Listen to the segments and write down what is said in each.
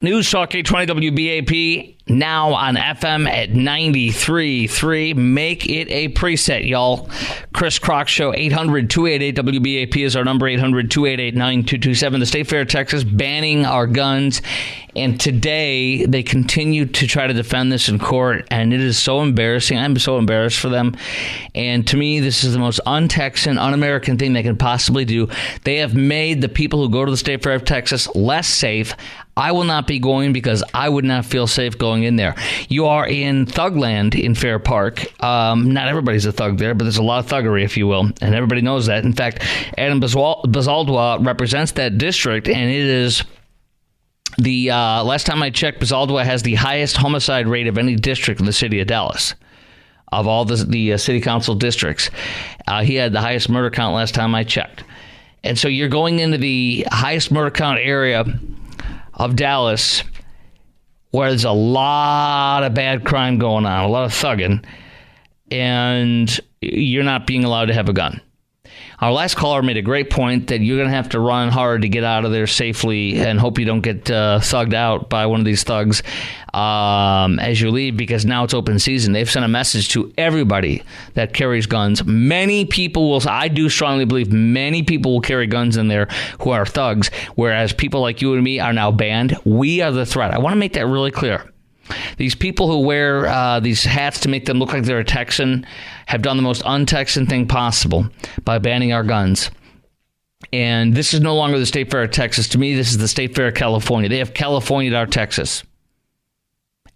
News Talk 820 WBAP, now on FM at 93.3. Make it a preset, y'all. Chris Crock Show, 800-288-WBAP is our number, 800-288-9227. The State Fair of Texas banning our guns. And today, they continue to try to defend this in court, and it is so embarrassing. I'm so embarrassed for them. And to me, this is the most un-Texan, un-American thing they can possibly do. They have made the people who go to the State Fair of Texas less safe. I will not be going because I would not feel safe going in there. You are in Thugland in Fair Park. Not everybody's a thug there, but there's a lot of thuggery, if you will, and everybody knows that. In fact, Adam Bazaldua represents that district, and it is the last time I checked, Bazaldua has the highest homicide rate of any district in the city of Dallas. Of all the city council districts, he had the highest murder count last time I checked. And so you're going into the highest murder count area of Dallas, where there's a lot of bad crime going on, a lot of thugging, and you're not being allowed to have a gun. Our last caller made a great point that you're going to have to run hard to get out of there safely and hope you don't get thugged out by one of these thugs as you leave, because now it's open season. They've sent a message to everybody that carries guns. Many people will, I do strongly believe many people will carry guns in there who are thugs, whereas people like you and me are now banned. We are the threat. I want to make that really clear. These people who wear these hats to make them look like they're a Texan have done the most un-Texan thing possible by banning our guns. And this is no longer the State Fair of Texas. To me, this is the State Fair of California. They have California'd our Texas.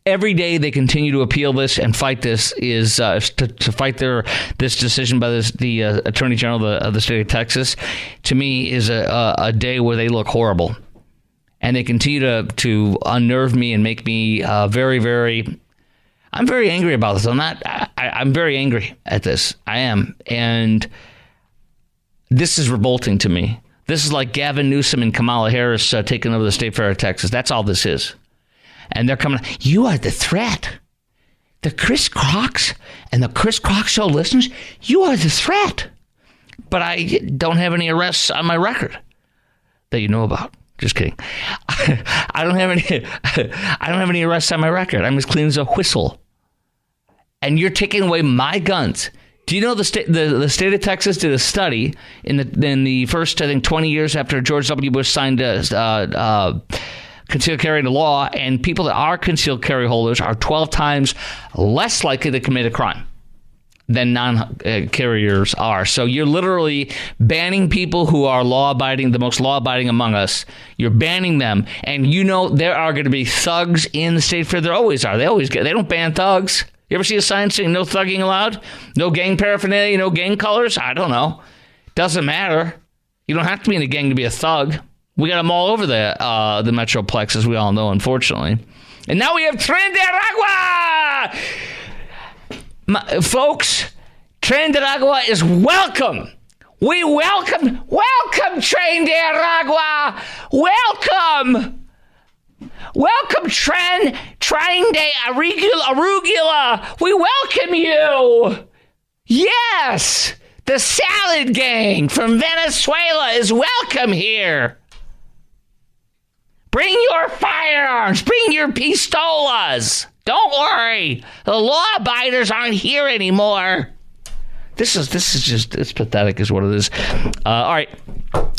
Every day they continue to appeal this and fight this is to fight this decision by the Attorney General of the state of Texas. To me, is a day where they look horrible. And they continue to unnerve me and make me very, very... I'm very angry about this. I'm very angry at this. I am. And this is revolting to me. This is like Gavin Newsom and Kamala Harris taking over the State Fair of Texas. That's all this is. And they're coming, you are the threat. The Chris Crocks and the Chris Crock Show listeners, you are the threat. But I don't have any arrests on my record that you know about. Just kidding. I don't have any arrests on my record. I'm as clean as a whistle. And you're taking away my guns. Do you know the state of Texas did a study in the first, I think, 20 years after George W. Bush signed concealed carry into law, and people that are concealed carry holders are 12 times less likely to commit a crime than non-carriers are. So you're literally banning people who are law-abiding, the most law-abiding among us. You're banning them. And you know there are going to be thugs in the State Fair. There always are. They don't ban thugs. You ever see a sign saying no thugging allowed? No gang paraphernalia, no gang colors? I don't know. Doesn't matter. You don't have to be in a gang to be a thug. We got them all over the Metroplex, as we all know, unfortunately. And now we have Tren de Aragua! Folks, Tren de Aragua is welcome. We welcome Tren de Aragua. Welcome, Tren de Arugula. We welcome you. Yes, the salad gang from Venezuela is welcome here. Bring your firearms. Bring your pistolas. Don't worry. The law-abiders aren't here anymore. This is just, it's pathetic is what it is. All right.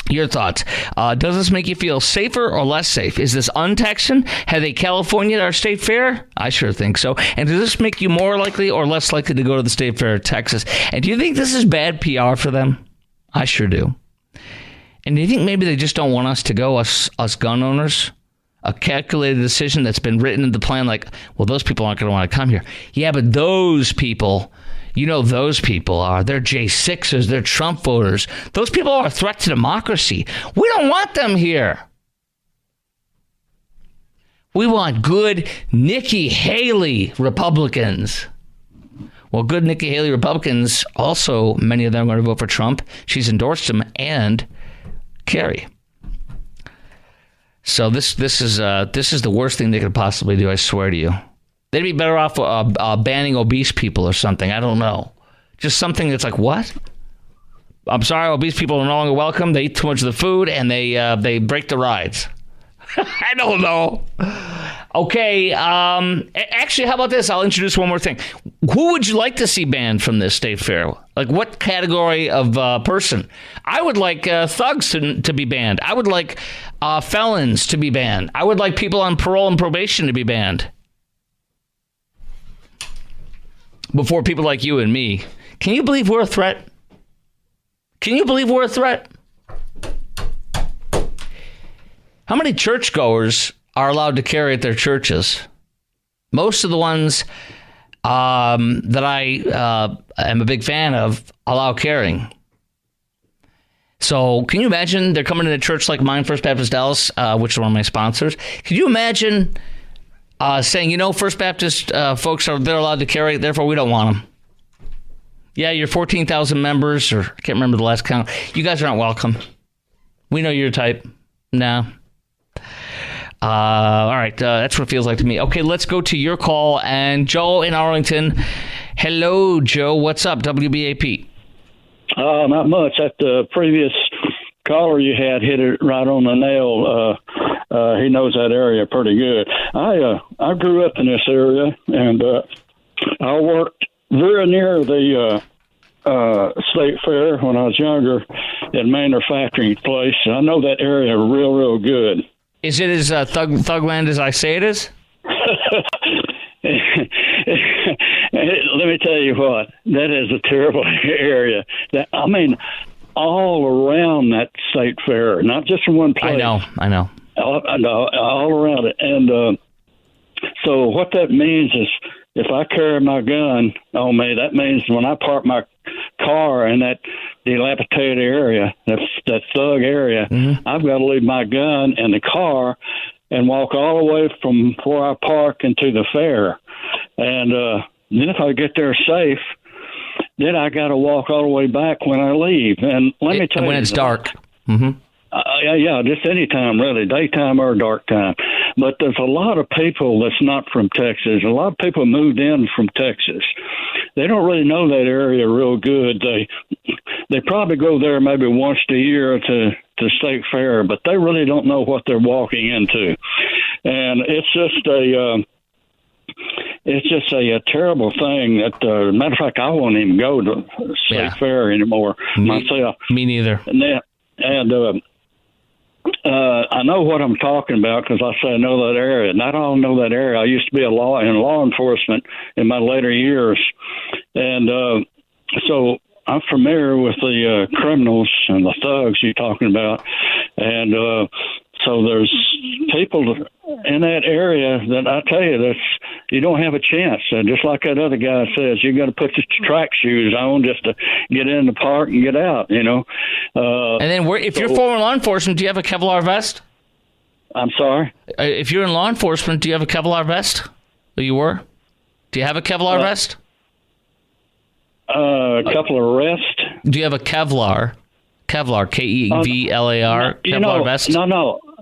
Your thoughts. Does this make you feel safer or less safe? Is this un-Texan? Have they California'd our state fair? I sure think so. And does this make you more likely or less likely to go to the State Fair of Texas? And do you think this is bad PR for them? I sure do. And do you think maybe they just don't want us to go, us gun owners? A calculated decision that's been written into the plan like, well, those people aren't going to want to come here. Yeah, but those people, you know those people are. They're J6ers. They're Trump voters. Those people are a threat to democracy. We don't want them here. We want good Nikki Haley Republicans. Well, good Nikki Haley Republicans, also many of them are going to vote for Trump. She's endorsed him and Kerry. So this is the worst thing they could possibly do, I swear to you. They'd be better off banning obese people or something. I don't know. Just something that's like, what? I'm sorry, obese people are no longer welcome. They eat too much of the food, and they break the rides. I don't know. Okay. Actually, how about this? I'll introduce one more thing. Who would you like to see banned from this state fair? Like what category of person? I would like thugs to be banned. I would like felons to be banned. I would like people on parole and probation to be banned. Before people like you and me. Can you believe we're a threat? Can you believe we're a threat? How many churchgoers are allowed to carry at their churches? Most of the ones that I am a big fan of allow carrying. So can you imagine they're coming to a church like mine, First Baptist Dallas, which is one of my sponsors. Can you imagine saying, First Baptist folks they're allowed to carry, therefore we don't want them. Yeah, you're 14,000 members, or I can't remember the last count. You guys aren't welcome. We know your type. No. All right, that's what it feels like to me. Okay, let's go to your call. And Joe in Arlington. Hello, Joe. What's up, WBAP? Not much. That previous caller you had hit it right on the nail. He knows that area pretty good. I grew up in this area, and I worked very near the state fair when I was younger at manufacturing place. I know that area real, real good. Is it as thugland as I say it is? Let me tell you what, that is a terrible area. All around that state fair, not just in one place. I know. All around it. And so what that means is if I carry my gun on me, that means when I park my car in that dilapidated area, that thug area, I've got to leave my gun in the car and walk all the way from where I park into the fair. And then if I get there safe, then I got to walk all the way back when I leave. And let me tell you, when it's dark. Yeah, just any time, really, daytime or dark time. But there's a lot of people that's not from Texas. A lot of people moved in from Texas. They don't really know that area real good. They probably go there maybe once a year to state fair, but they really don't know what they're walking into. And it's just a terrible thing. Matter of fact, I won't even go to state fair anymore myself. Me neither. I know what I'm talking about because I say I know that area. Not all know that area. I used to be in law enforcement in my later years, and so I'm familiar with the criminals and the thugs you're talking about, and so there's people in that area that I tell you you don't have a chance. Just like that other guy says, you got to put your track shoes on just to get in the park and get out. And then if you're former law enforcement, do you have a Kevlar vest? I'm sorry? If you're in law enforcement, do you have a Kevlar vest? You were? Do you have a Kevlar vest? A couple of arrests. Do you have a Kevlar, Kevlar, Kevlar Kevlar vest?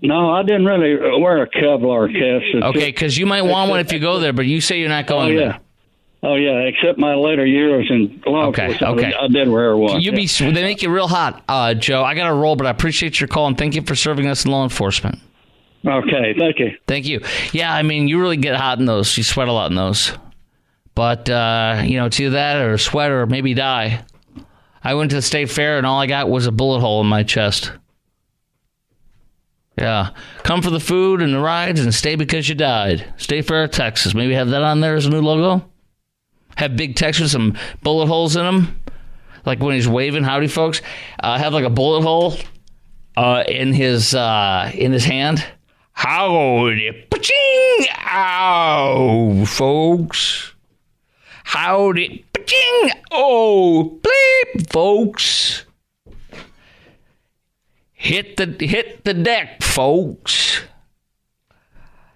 No, I didn't really wear a Kevlar vest. Okay, because you might want one if you go there, but you say you're not going there. Oh, yeah, except my later years in law enforcement. Okay. I did wear one. They make you real hot, Joe. I got to roll, but I appreciate your call, and thank you for serving us in law enforcement. Okay, thank you. Thank you. Yeah, I mean, you really get hot in those. You sweat a lot in those. But, it's either that or sweat or maybe die. I went to the state fair, and all I got was a bullet hole in my chest. Yeah. Come for the food and the rides and stay because you died. State Fair of Texas. Maybe have that on there as a new logo. Have big text with some bullet holes in them. Like when he's waving, howdy, folks. Have like a bullet hole in his hand. Howdy. Paching! Ow, folks. Howdy. Paching! Oh, bleep, folks. Hit the deck, folks.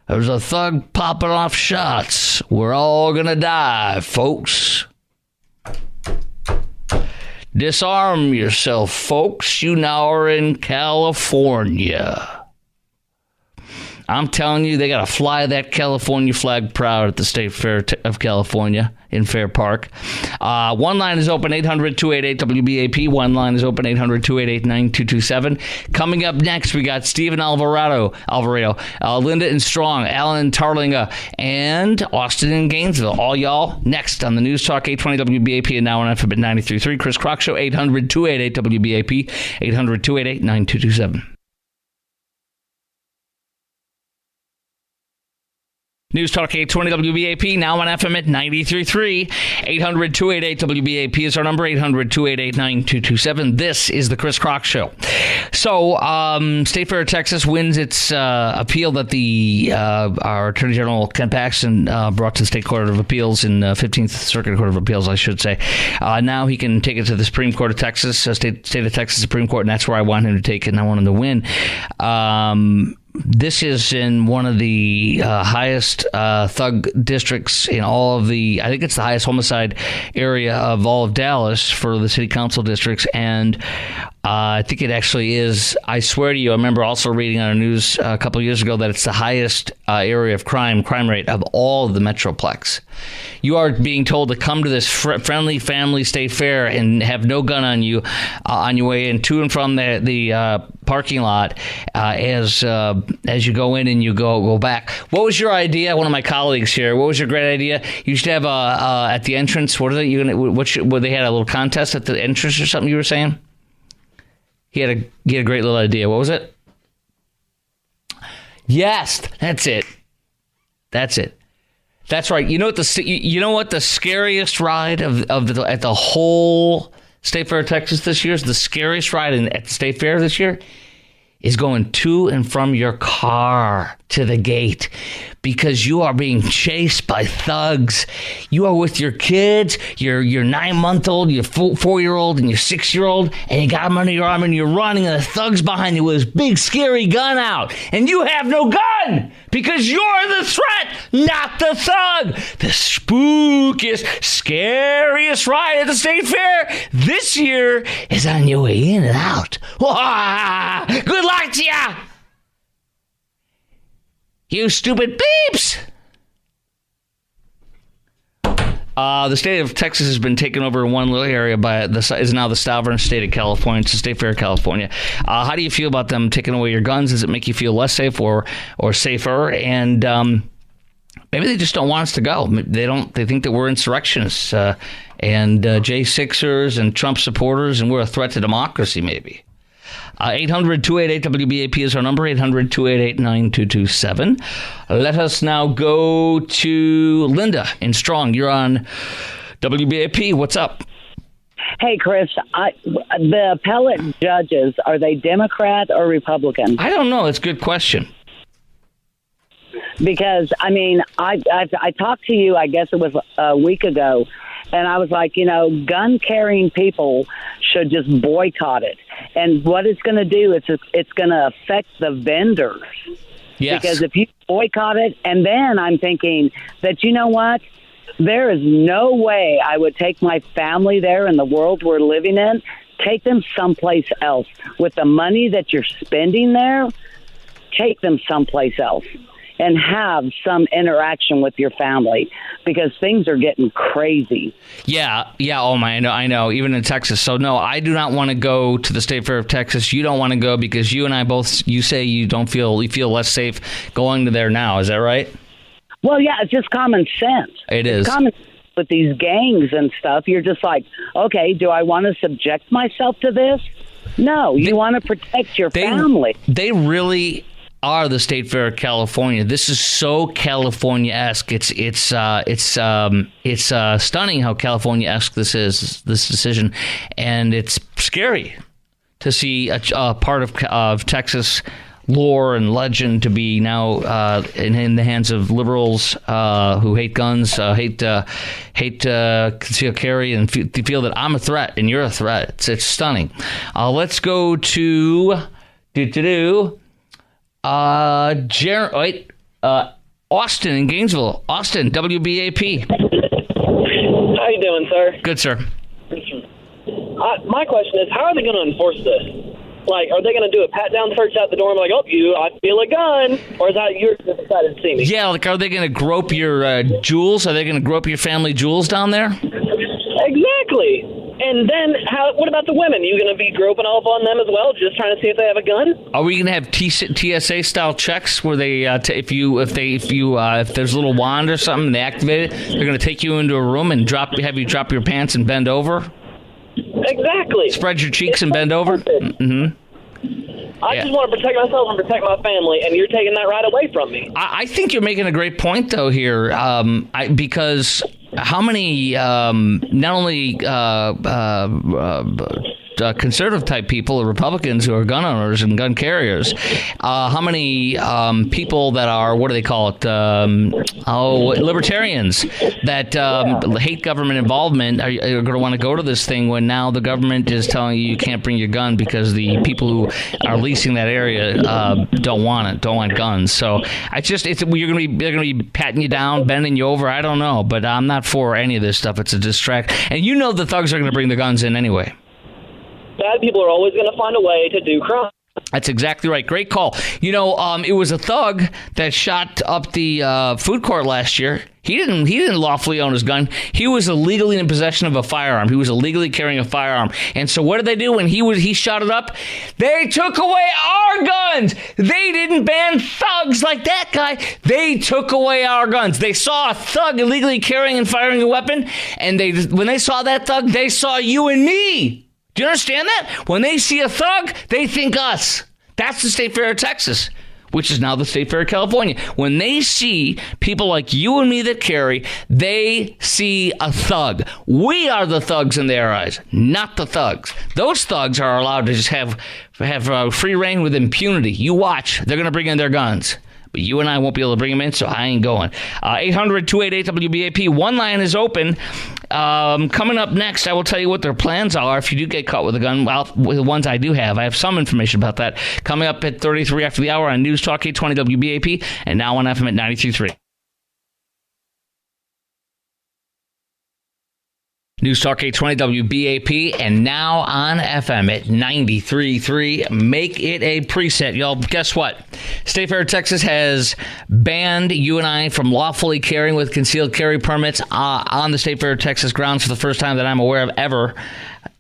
There's a thug popping off shots. We're all gonna die, folks. Disarm yourself, folks. You now are in California. I'm telling you, they got to fly that California flag proud at the State Fair of California in Fair Park. One line is open, 800-288-WBAP. One line is open, 800-288-9227. Coming up next, we got Stephen Alvarado, Linda and Strong, Alan and Tarlinga, and Austin and Gainesville. All y'all next on the News Talk 820 WBAP and now on FM at 93.3. Chris Crock Show, 800-288-WBAP, 800-288-9227. News Talk 820 WBAP, now on FM at 93.3. 800-288-WBAP is our number, 800-288-9227. This is the Chris Crock Show. So, State Fair of Texas wins its appeal that our Attorney General Ken Paxton brought to the State Court of Appeals in 15th Circuit Court of Appeals, I should say. Now he can take it to the Supreme Court of Texas, State of Texas Supreme Court, and that's where I want him to take it, and I want him to win. This is in one of the highest thug districts in all of I think it's the highest homicide area of all of Dallas for the city council districts. And I think it actually is. I swear to you, I remember also reading on the news a couple of years ago that it's the highest area of crime rate of all of the Metroplex. You are being told to come to this friendly family state fair and have no gun on you on your way in to and from the parking lot as you go in and you go back. What was your idea? One of my colleagues here. What was your great idea? You should have at the entrance. What are they? They had a little contest at the entrance or something? You were saying. He had a great little idea. What was it? Yes, that's it. That's right. You know what the scariest ride at the whole State Fair of Texas this year is? The scariest ride at the State Fair this year is going to and from your car to the gate because you are being chased by thugs. You are with your kids, your 9-month-old, your 4-year-old, and your 6-year-old, and you got them under your arm and you're running and the thug's behind you with his big scary gun out. And you have no gun because you're the threat, not the thug. The spookiest, scariest ride at the State Fair this year is on your way in and out. Good luck to ya! You stupid beeps! The state of Texas has been taken over in one little area is now the sovereign state of California. It's the State Fair of California. How do you feel about them taking away your guns? Does it make you feel less safe or safer? And maybe they just don't want us to go. They think that we're insurrectionists and J6ers and Trump supporters, and we're a threat to democracy. Maybe. 800-288-WBAP is our number, 800-288-9227. Let us now go to Linda in Strong. You're on WBAP. What's up? Hey, Chris, the appellate judges, are they Democrat or Republican? I don't know. It's a good question. Because, I mean, I talked to you, I guess it was a week ago, and I was like, gun-carrying people should just boycott it. And what it's going to do is it's going to affect the vendors. Yes. Because if you boycott it, and then I'm thinking that, you know what? There is no way I would take my family there in the world we're living in, take them someplace else. With the money that you're spending there, take them someplace else and have some interaction with your family because things are getting crazy. Yeah. Oh my, I know. Even in Texas. So no, I do not want to go to the State Fair of Texas. You don't want to go because you and I both. You say you feel less safe going to there now. Is that right? Well, yeah, it's just common sense. It's common sense with these gangs and stuff. You're just like, okay, do I want to subject myself to this? No, you want to protect your family. They really are the State Fair of California. This is so California-esque. It's stunning how California-esque this decision, and it's scary to see a part of Texas lore and legend to be now in the hands of liberals who hate guns, hate concealed carry, and feel that I'm a threat and you're a threat. It's stunning. Let's go to Austin in Gainesville. Austin, WBAP. How you doing, sir? Good, sir. My question is, how are they going to enforce this? Like, are they going to do a pat-down search out the door and be like, oh, I feel a gun? Or is that you're just excited to see me? Yeah, like, are they going to grope your jewels? Are they going to grope your family jewels down there? Exactly. And then, what about the women? Are you going to be groping off on them as well, just trying to see if they have a gun? Are we going to have TSA style checks where they, if there's a little wand or something, and they activate it, they're going to take you into a room and have you drop your pants and bend over? Exactly. Spread your cheeks and bend over? Mm-hmm. I just want to protect myself and protect my family, and you're taking that right away from me. I think you're making a great point, though, here, because how many, not only conservative type people or Republicans who are gun owners and gun carriers, how many people that are, what do they call it, libertarians that hate government involvement are going to want to go to this thing when now the government is telling you can't bring your gun because the people who are leasing that area don't want guns. So they're going to be patting you down, bending you over. I don't know, but I'm not for any of this stuff. It's a distract, and you know the thugs are going to bring the guns in anyway. Bad people are always going to find a way to do crime. That's exactly right. Great call. You know, it was a thug that shot up the food court last year. He didn't lawfully own his gun. He was illegally in possession of a firearm. He was illegally carrying a firearm. And so what did they do when he shot it up? They took away our guns. They didn't ban thugs like that guy. They took away our guns. They saw a thug illegally carrying and firing a weapon, and when they saw that thug, they saw you and me. Do you understand that? When they see a thug, they think us. That's the State Fair of Texas, which is now the State Fair of California. When they see people like you and me that carry, they see a thug. We are the thugs in their eyes, not the thugs. Those thugs are allowed to just have free reign with impunity. You watch. They're going to bring in their guns. But you and I won't be able to bring them in, so I ain't going. 800-288-WBAP. One line is open. Coming up next, I will tell you what their plans are if you do get caught with a gun. Well, the ones I do have. I have some information about that. Coming up at 33 after the hour on News Talk 820 WBAP and now on FM at 93.3. News Talk 820 WBAP and now on FM at 93.3. Make it a preset. Y'all, guess what? State Fair of Texas has banned you and I from lawfully carrying with concealed carry permits on the State Fair of Texas grounds for the first time that I'm aware of ever.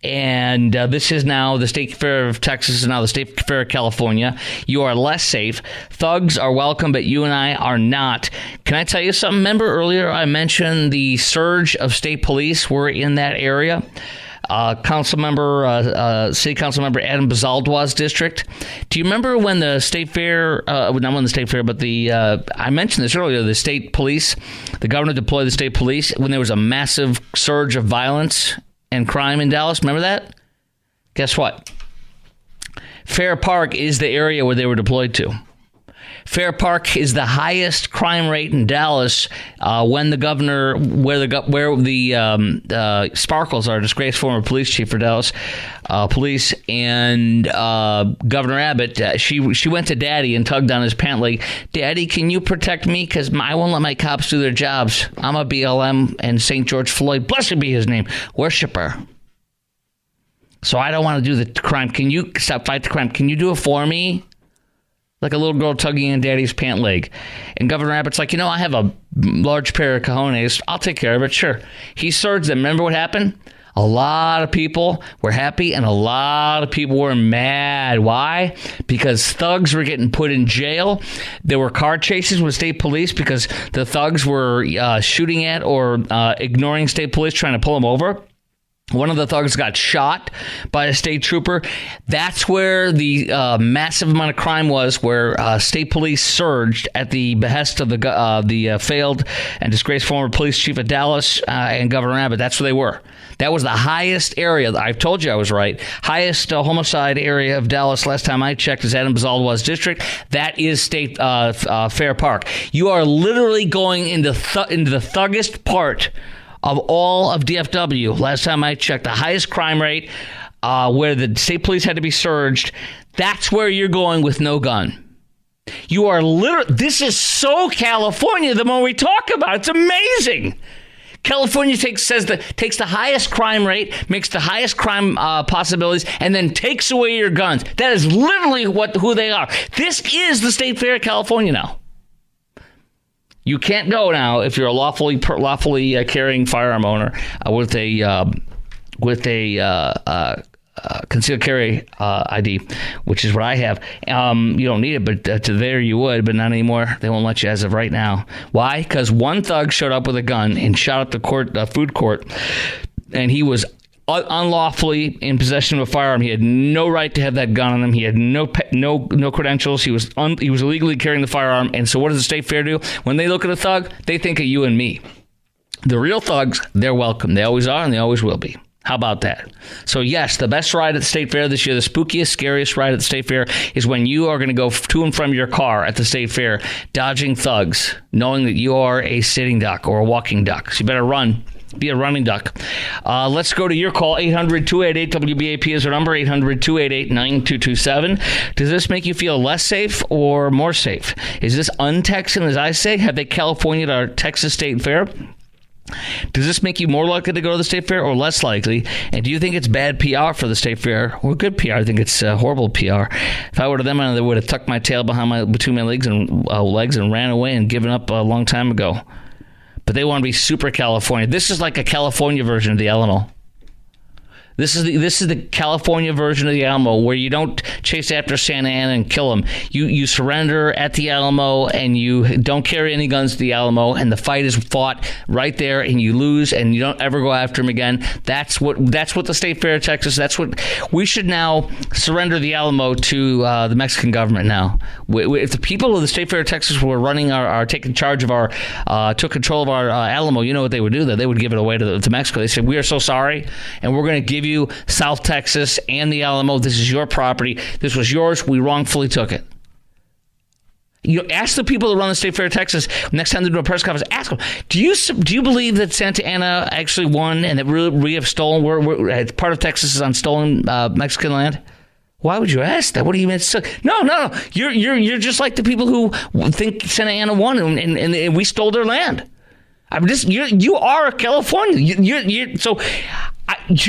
And this is now the State Fair of Texas is now the State Fair of California. You are less safe. Thugs are welcome, but you and I are not. Can I tell you something? Remember earlier I mentioned the surge of state police were in that area? City council member Adam Bazaldwa's district. Do you remember when the State Fair, not when the State Fair, but I mentioned this earlier, the state police, the governor deployed the state police when there was a massive surge of violence and crime in Dallas? Remember that? Guess what? Fair Park is the area where they were deployed to. Fair Park is the highest crime rate in Dallas when the governor, where the Sparkles, our disgraced former police chief for Dallas police, and Governor Abbott, she went to Daddy and tugged on his pant leg. Daddy, can you protect me? Because I won't let my cops do their jobs. I'm a BLM and St. George Floyd, blessed be his name, worshiper. So I don't want to do the crime. Can you fight the crime? Can you do it for me? Like a little girl tugging on Daddy's pant leg. And Governor Abbott's like, I have a large pair of cojones. I'll take care of it. Sure. He surged them. Remember what happened? A lot of people were happy and a lot of people were mad. Why? Because thugs were getting put in jail. There were car chases with state police because the thugs were shooting at or ignoring state police trying to pull them over. One of the thugs got shot by a state trooper. That's where the massive amount of crime was, where state police surged at the behest of the failed and disgraced former police chief of Dallas and Governor Abbott. That's where they were. That was the highest area. I've told you I was right. Highest homicide area of Dallas last time I checked is Adam Bazaldwa's district. That is State Fair Park. You are literally going into the thuggest part of all of DFW. Last time I checked, the highest crime rate where the state police had to be surged. That's where you're going with no gun. You are literally, this is so California the more we talk about it. It's amazing. California takes the highest crime rate, makes the highest crime possibilities, and then takes away your guns. That is literally who they are. This is the state fair of California now. You can't go now if you're a lawfully carrying firearm owner with a concealed carry ID, which is what I have. You don't need it, but there you would, but not anymore. They won't let you as of right now. Why? Because one thug showed up with a gun and shot up the food court, and he was unlawfully in possession of a firearm. He had no right to have that gun on him. He had no credentials. He was illegally carrying the firearm. And so what does the state fair do? When they look at a thug, they think of you and me. The real thugs, they're welcome. They always are, and they always will be. How about that? So yes, the best ride at the state fair this year, the spookiest, scariest ride at the state fair is when you are going to go to and from your car at the state fair, dodging thugs, knowing that you are a sitting duck or a walking duck. So you better run. Be a running duck. Let's go to your call. 800-288-WBAP is our number. 800-288-9227. Does this make you feel less safe or more safe? Is this un-Texan, as I say? Have they California'd our Texas State Fair? Does this make you more likely to go to the state fair or less likely? And do you think it's bad PR for the state fair or good PR? I think it's horrible PR. If I were to them, I would have tucked my tail between my legs and ran away and given up a long time ago. But they want to be super California. This is like a California version of the Alamo. This is the California version of the Alamo, where you don't chase after Santa Ana and kill them. You surrender at the Alamo, and you don't carry any guns to the Alamo, and the fight is fought right there, and you lose, and you don't ever go after them again. That's what the State Fair of Texas. That's what we should now surrender the Alamo to the Mexican government. Now, if the people of the State Fair of Texas were running taking charge of took control of our Alamo, you know what they would do? They would give it away to Mexico. They said, "We are so sorry, and we're going to give you South Texas and the Alamo. This is your property. This was yours. We wrongfully took it." You ask the people that run the State Fair of Texas next time they do a press conference. Ask them, do you believe that Santa Ana actually won and that we have stolen? Part of Texas is on stolen Mexican land. Why would you ask that? What do you mean? No. You're just like the people who think Santa Ana won and we stole their land. I'm just you are California. So.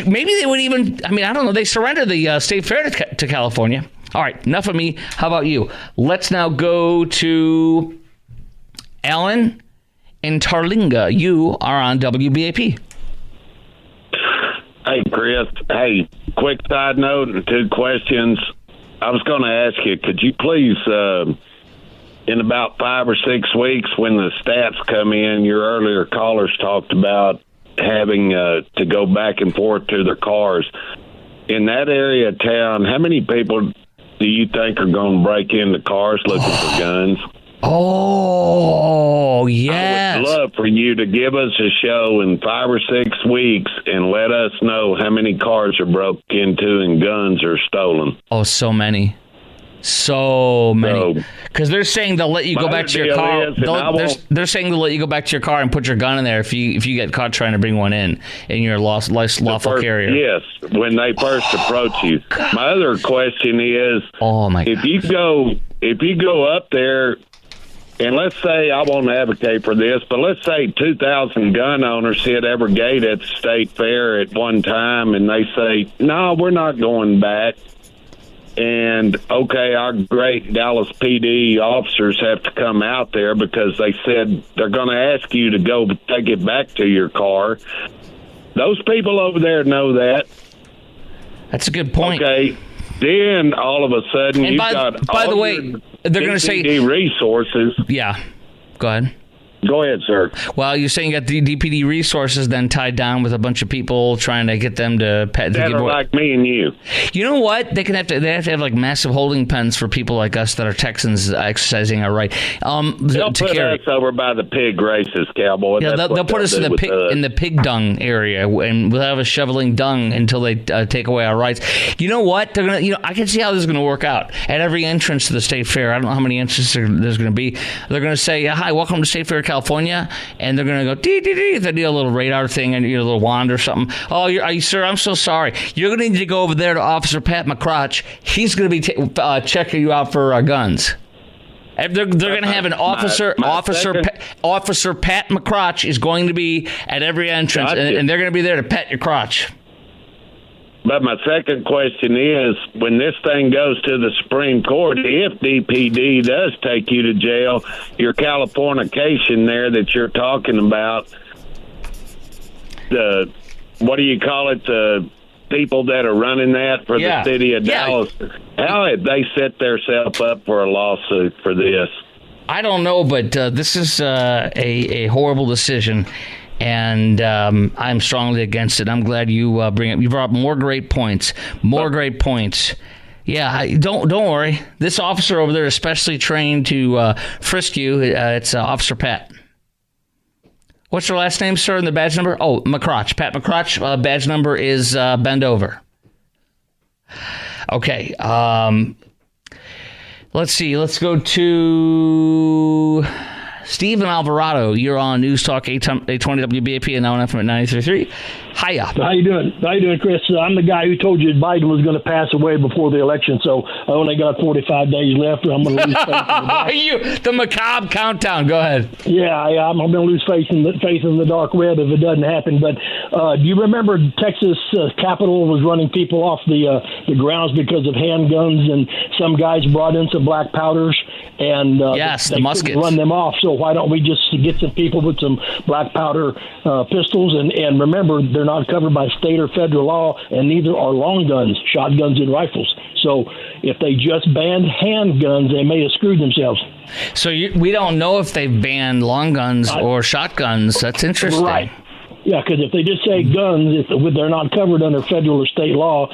Maybe they would even, I don't know, they surrendered the state fair to California. All right, enough of me. How about you? Let's now go to Alan in Tarlinga. You are on WBAP. Hey, Chris. Hey, quick side note and 2 questions. I was going to ask you, could you please, in about 5 or 6 weeks when the stats come in, your earlier callers talked about having to go back and forth to their cars. In that area of town, how many people do you think are going to break into cars looking for guns? Oh, yes. I would love for you to give us a show in 5 or 6 weeks and let us know how many cars are broke into and guns are stolen. Oh, so many. So many. Because they're saying they'll let you go back to your car. They're saying they'll let you go back to your car and put your gun in there if you get caught trying to bring one in you're a lawful carrier. Yes, when they first approach you. My other question is, if you go up there, and let's say, I won't advocate for this, but let's say 2,000 gun owners hit every gate at the state fair at one time, and they say, no, we're not going back. And, okay, our great Dallas PD officers have to come out there because they said they're going to ask you to go take it back to your car. Those people over there know that. That's a good point. Okay, then all of a sudden and you've got by the way, they're going to say resources. Yeah, go ahead. Go ahead, sir. Well, you're saying you got the DPD resources then tied down with a bunch of people trying to get them to that are like me and you. You know what? They have to have like massive holding pens for people like us that are Texans exercising our right. They'll put us over by the pig races, cowboy. Yeah, they'll put us in the pig dung area, and we'll have us shoveling dung until they take away our rights. You know what? They're gonna. I can see how this is going to work out at every entrance to the state fair. I don't know how many entrances there's going to be. They're going to say, "Hi, welcome to State Fair, California," and they're going to go dee dee dee. They do a little radar thing and a little wand or something. Oh, are you sir? I'm so sorry. You're going to need to go over there to Officer Pat McCrotch. He's going to be checking you out for guns. They're going to have an officer. Officer Pat McCrotch is going to be at every entrance, and they're going to be there to pet your crotch. But my second question is, when this thing goes to the Supreme Court, if DPD does take you to jail, your Californication there that you're talking about, what do you call it, the people that are running that for the city of Dallas, how have they set themselves up for a lawsuit for this? I don't know, but this is a horrible decision. And I'm strongly against it. I'm glad you brought up more great points. Great points. Yeah, don't worry. This officer over there is specially trained to frisk you. It's Officer Pat. What's your last name, sir, and the badge number? Oh, McCrotch. Pat McCrotch. Badge number is bend over. Okay. Let's see. Let's go to Stephen Alvarado. You're on News Talk 820 WBAP and now on FM at 93.3. Hiya. How you doing, Chris? I'm the guy who told you Biden was going to pass away before the election, so I only got 45 days left, or I'm going to lose faith. The macabre countdown. Go ahead. Yeah, I'm going to lose faith in the dark web if it doesn't happen. But do you remember Texas Capitol was running people off the grounds because of handguns, and some guys brought in some black powders, and the muskets. Run them off. So why don't we just get some people with some black powder pistols? And remember, they're not covered by state or federal law, and neither are long guns, shotguns, and rifles. So if they just banned handguns, they may have screwed themselves. So we don't know if they've banned long guns or shotguns. That's interesting. Right. Yeah, because if they just say guns, if they're not covered under federal or state law,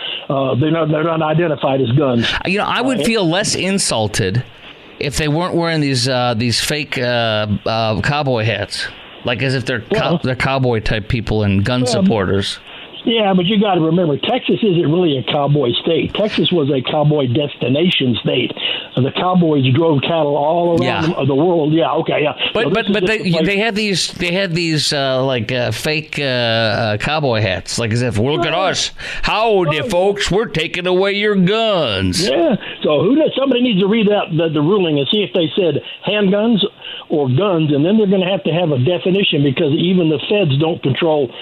they're not identified as guns. I would feel less insulted if they weren't wearing these fake cowboy hats, like as if they're cowboy type people and gun supporters. Yeah, but you got to remember, Texas isn't really a cowboy state. Texas was a cowboy destination state. The cowboys drove cattle all around the world. Yeah, okay, yeah. But they had these fake cowboy hats, like as if look at us, howdy folks, we're taking away your guns. Yeah. So somebody needs to read out the ruling and see if they said handguns or guns, and then they're going to have a definition, because even the feds don't control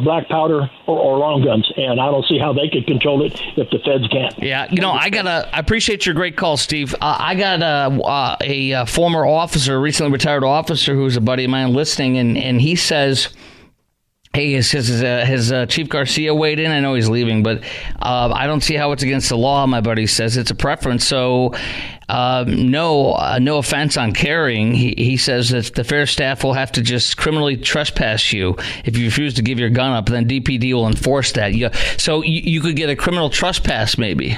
black powder or long guns, and I don't see how they could control it if the feds can't. Yeah, I appreciate your great call, Steve. I got a former officer, recently retired officer, who's a buddy of mine listening, and he says, hey, has Chief Garcia weighed in? I know he's leaving, but I don't see how it's against the law. My buddy says it's a preference. So no offense on carrying. He says that the fair staff will have to just criminally trespass you if you refuse to give your gun up. Then DPD will enforce that. So you could get a criminal trespass maybe.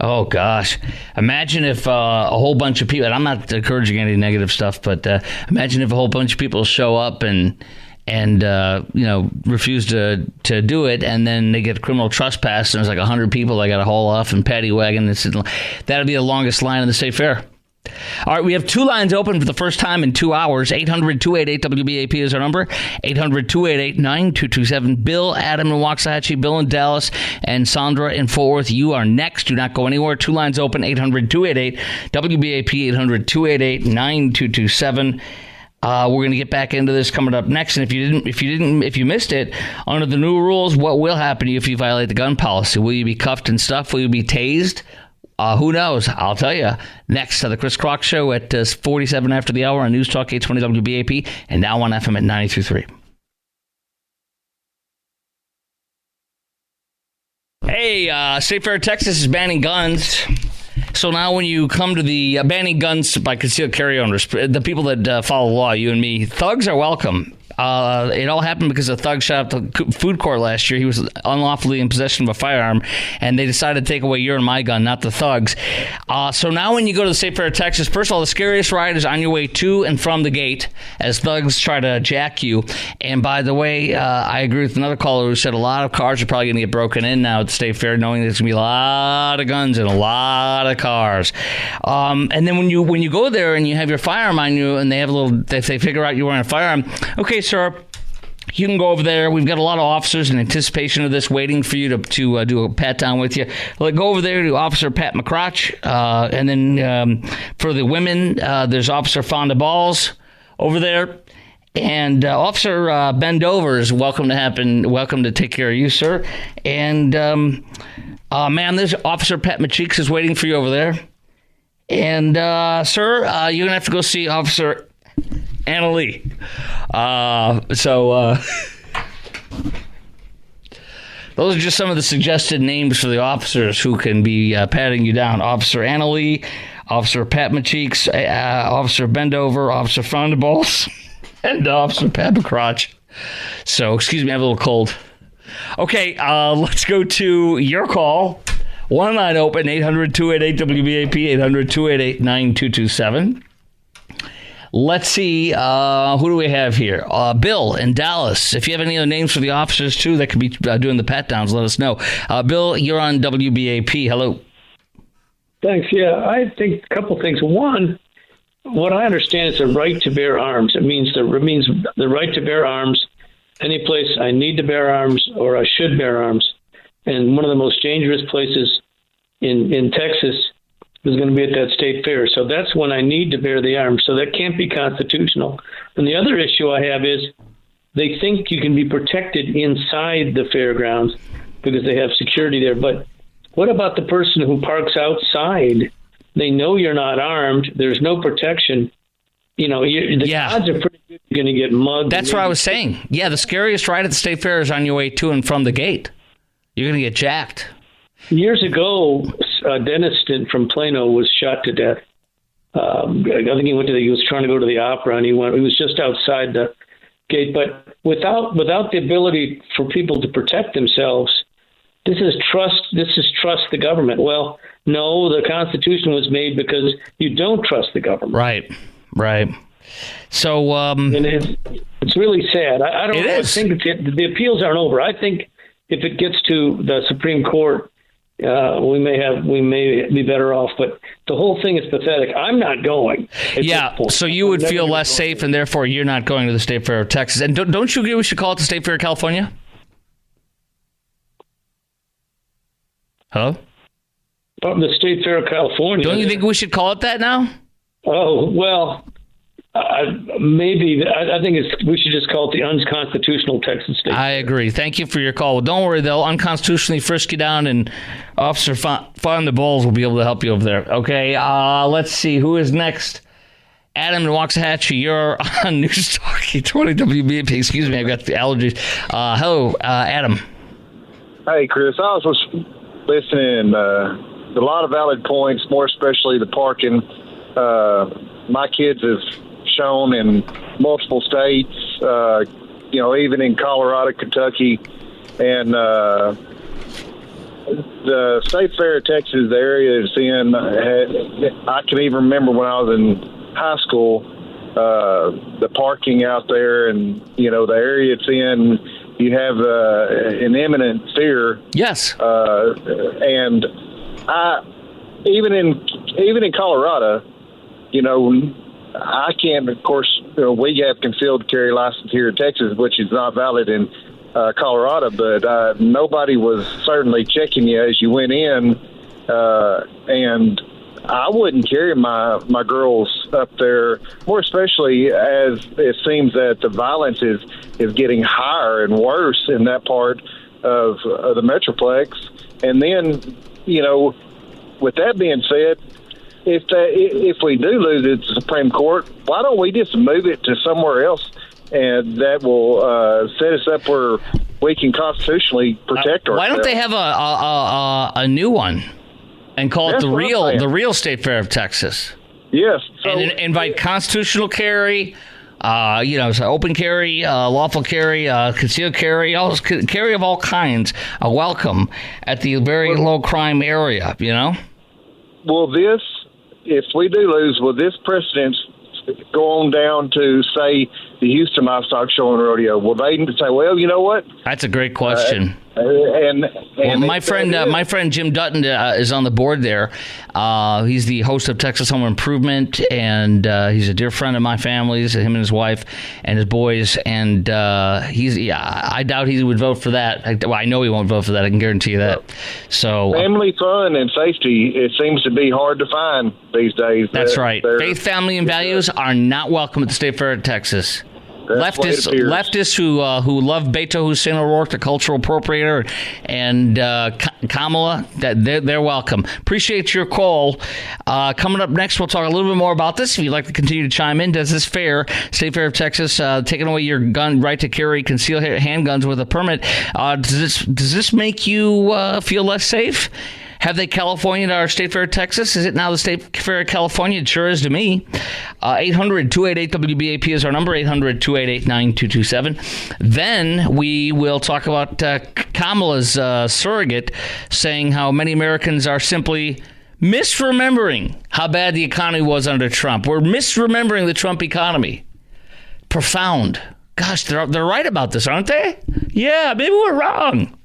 Oh, gosh. Imagine if a whole bunch of people, and I'm not encouraging any negative stuff, but imagine if a whole bunch of people show up and refuse to do it, and then they get a criminal trespass, and there's like 100 people they got to haul off in paddy wagon. That'll be the longest line in the state fair. All right, we have two lines open for the first time in 2 hours. 800-288-WBAP is our number. 800-288-9227. Bill, Adam in Waxahachie, Bill in Dallas, and Sandra in Fort Worth. You are next. Do not go anywhere. Two lines open. 800-288-WBAP. 800-288-9227. We're going to get back into this coming up next. And if you missed it, under the new rules, what will happen to you if you violate the gun policy? Will you be cuffed and stuff? Will you be tased? Who knows? I'll tell you. Next to the Chris Crock Show at 47 after the hour on News Talk 820 WBAP and now on FM at 93.3. Hey, State Fair Texas is banning guns. So now when you come to the banning guns by concealed carry owners, the people that follow the law, you and me, thugs are welcome. It all happened because a thug shot up the food court last year. He was unlawfully in possession of a firearm, and they decided to take away your and my gun, not the thugs. So now when you go to the State Fair of Texas, first of all, the scariest ride is on your way to and from the gate as thugs try to jack you. And by the way, I agree with another caller who said a lot of cars are probably going to get broken in now at the State Fair, knowing there's going to be a lot of guns and a lot of cars. And then when you go there and you have your firearm on you, and they have they figure out you're wearing a firearm, okay, sir, you can go over there. We've got a lot of officers in anticipation of this, waiting for you to do a pat down with you. Go over there to Officer Pat McCrotch, and then for the women, there's Officer Fonda Balls over there, and Officer Ben Dover is welcome to take care of you, sir. And ma'am, there's Officer Pat McCheeks is waiting for you over there. And sir, you're gonna have to go see Officer Anna Lee. Those are just some of the suggested names for the officers who can be patting you down. Officer Anna Lee, Officer Pat McCheeks, Officer Bendover, Officer Fondaballs, and Officer Pat McCrotch. So, excuse me, I have a little cold. Okay, let's go to your call. One line open, 800-288-WBAP, 800-288-9227. Let's see, who do we have here? Bill in Dallas. If you have any other names for the officers, too, that could be doing the pat-downs, let us know. Bill, you're on WBAP. Hello. Thanks. Yeah, I think a couple things. One, what I understand is the right to bear arms. It means the right to bear arms any place I need to bear arms or I should bear arms. And one of the most dangerous places in Texas is going to be at that state fair. So that's when I need to bear the arms. So that can't be constitutional. And the other issue I have is they think you can be protected inside the fairgrounds because they have security there. But what about the person who parks outside? They know you're not armed. There's no protection. The odds are pretty good you're going to get mugged. That's what I was saying. Yeah, the scariest ride at the state fair is on your way to and from the gate. You're going to get jacked. Years ago, a dentist from Plano was shot to death. I think he was trying to go to the opera, and he was just outside the gate. But without the ability for people to protect themselves, this is trust the government. Well, no, the Constitution was made because you don't trust the government. Right. So, and it's really sad. I think the appeals aren't over. I think if it gets to the Supreme Court, we may be better off, but the whole thing is pathetic. I'm not going. Yeah, so you would feel less safe, and therefore you're not going to the State Fair of Texas. And don't you agree we should call it the State Fair of California? Hello? The State Fair of California. Don't you think we should call it that now? Oh, well, maybe. I think we should just call it the unconstitutional Texas State Fair. I agree. Thank you for your call. Well, don't worry. They'll unconstitutionally frisk you down, and Officer Fonda Balls will be able to help you over there. Okay, let's see. Who is next? Adam in Waxahachie, you're on News Talk 20 WBAP. Excuse me, I've got the allergies. Hello, Adam. Hey, Chris. I was listening. A lot of valid points, more especially the parking. My kids have shown in multiple states, even in Colorado, Kentucky, and the State Fair of Texas, the area it's in, I can even remember when I was in high school, the parking out there and, the area it's in, you have an imminent fear. Yes. And even in Colorado, I can't, of course, we have concealed carry license here in Texas, which is not valid in Colorado, but nobody was certainly checking you as you went in, and I wouldn't carry my girls up there, more especially as it seems that the violence is getting higher and worse in that part of the Metroplex. And then, with that being said, if we do lose it to the Supreme Court, why don't we just move it to somewhere else, and that will set us up where we can constitutionally protect ourselves? Why don't they have a new one and call it the real State Fair of Texas? Yes, and invite constitutional carry, open carry, lawful carry, concealed carry, carry of all kinds. Welcome at the very low crime area. Will this, if we do lose, will this precedence go on down to say the Houston Livestock Show and Rodeo? Will they say, well, you know what? That's a great question. And my friend Jim Dutton is on the board there. He's the host of Texas Home Improvement, and he's a dear friend of my family's. Him and his wife and his boys, and I doubt he would vote for that. I know he won't vote for that. I can guarantee you that. So family fun and safety, it seems to be hard to find these days. That's right. Faith, family, and values are not welcome at the State Fair of Texas. Leftists who love Beto Hussein O'Rourke, the cultural appropriator, and Kamala, they're welcome. Appreciate your call. Coming up next, we'll talk a little bit more about this. If you'd like to continue to chime in, does this fair, State Fair of Texas, taking away your gun right to carry concealed handguns with a permit, does this make you feel less safe? Have they California'd our State Fair of Texas? Is it now the State Fair of California? It sure is to me. 800-288-WBAP is our number, 800-288-9227. Then we will talk about Kamala's surrogate saying how many Americans are simply misremembering how bad the economy was under Trump. We're misremembering the Trump economy. Profound. Gosh, they're right about this, aren't they? Yeah, maybe we're wrong.